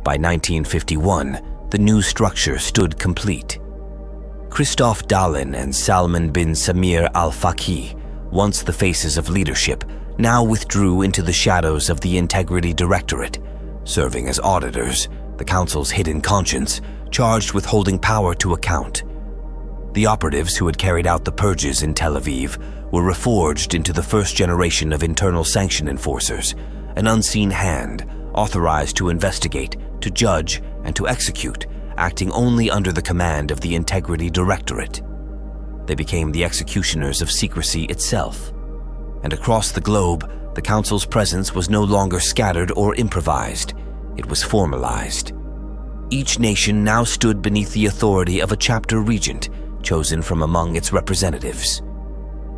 By 1951, the new structure stood complete. Christoph Dahlin and Salman bin Samir al-Faqih, once the faces of leadership, now withdrew into the shadows of the Integrity Directorate, serving as auditors, the Council's hidden conscience, charged with holding power to account. The operatives who had carried out the purges in Tel Aviv were reforged into the first generation of internal sanction enforcers, an unseen hand authorized to investigate, to judge, and to execute, acting only under the command of the Integrity Directorate. They became the executioners of secrecy itself. And across the globe, the Council's presence was no longer scattered or improvised. It was formalized. Each nation now stood beneath the authority of a chapter regent, chosen from among its representatives.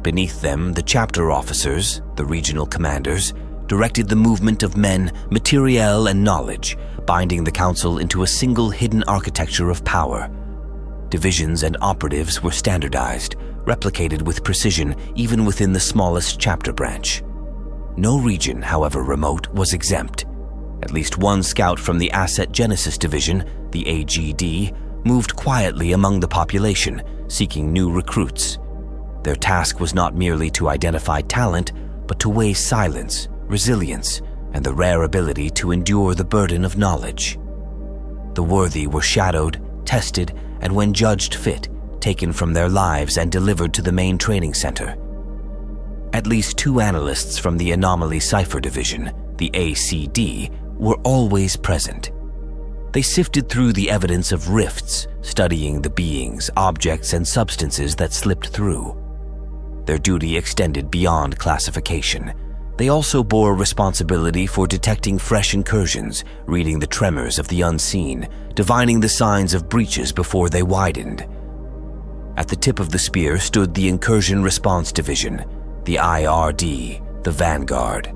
Beneath them, the chapter officers, the regional commanders, directed the movement of men, materiel, and knowledge, binding the Council into a single hidden architecture of power. Divisions and operatives were standardized, replicated with precision even within the smallest chapter branch. No region, however remote, was exempt. At least one scout from the Asset Genesis Division, the AGD, moved quietly among the population, seeking new recruits. Their task was not merely to identify talent, but to weigh silence, resilience, and the rare ability to endure the burden of knowledge. The worthy were shadowed, tested, and when judged fit, taken from their lives and delivered to the main training center. At least 2 analysts from the Anomaly Cipher Division, the ACD, were always present. They sifted through the evidence of rifts, studying the beings, objects, and substances that slipped through. Their duty extended beyond classification. They also bore responsibility for detecting fresh incursions, reading the tremors of the unseen, divining the signs of breaches before they widened. At the tip of the spear stood the Incursion Response Division, the IRD, the Vanguard.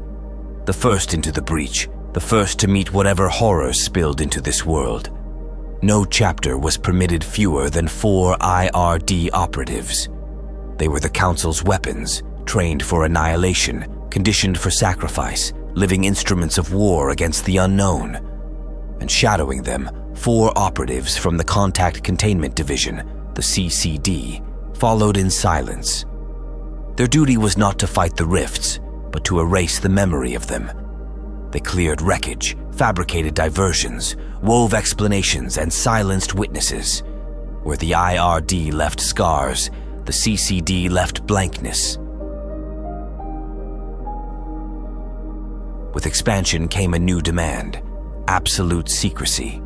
The first into the breach, the first to meet whatever horrors spilled into this world. No chapter was permitted fewer than 4 IRD operatives. They were the Council's weapons, trained for annihilation, conditioned for sacrifice, living instruments of war against the unknown. And shadowing them, 4 operatives from the Contact Containment Division, the CCD, followed in silence. Their duty was not to fight the rifts, but to erase the memory of them. They cleared wreckage, fabricated diversions, wove explanations, and silenced witnesses. Where the IRD left scars, the CCD left blankness. With expansion came a new demand: absolute secrecy.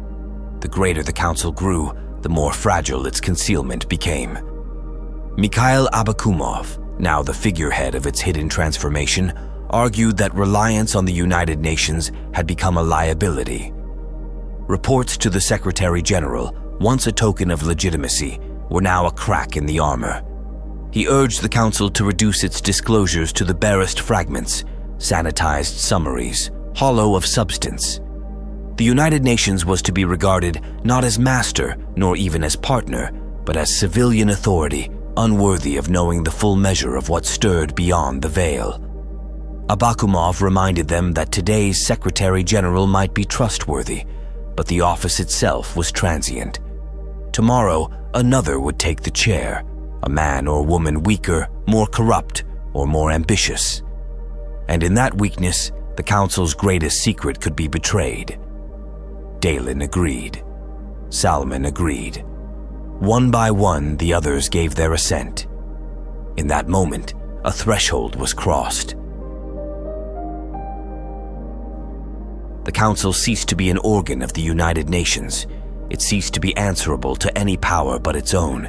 The greater the Council grew, the more fragile its concealment became. Mikhail Abakumov, now the figurehead of its hidden transformation, argued that reliance on the United Nations had become a liability. Reports to the Secretary General, once a token of legitimacy, were now a crack in the armor. He urged the Council to reduce its disclosures to the barest fragments, sanitized summaries, hollow of substance. The United Nations was to be regarded not as master, nor even as partner, but as civilian authority, unworthy of knowing the full measure of what stirred beyond the veil. Abakumov reminded them that today's Secretary General might be trustworthy, but the office itself was transient. Tomorrow, another would take the chair, a man or woman weaker, more corrupt, or more ambitious. And in that weakness, the Council's greatest secret could be betrayed. Dahlin agreed. Salman agreed. One by one, the others gave their assent. In that moment, a threshold was crossed. The Council ceased to be an organ of the United Nations. It ceased to be answerable to any power but its own.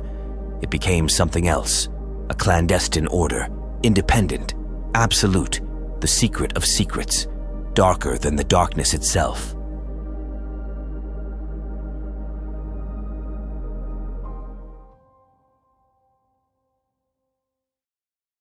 It became something else, a clandestine order, independent, absolute, the secret of secrets, darker than the darkness itself.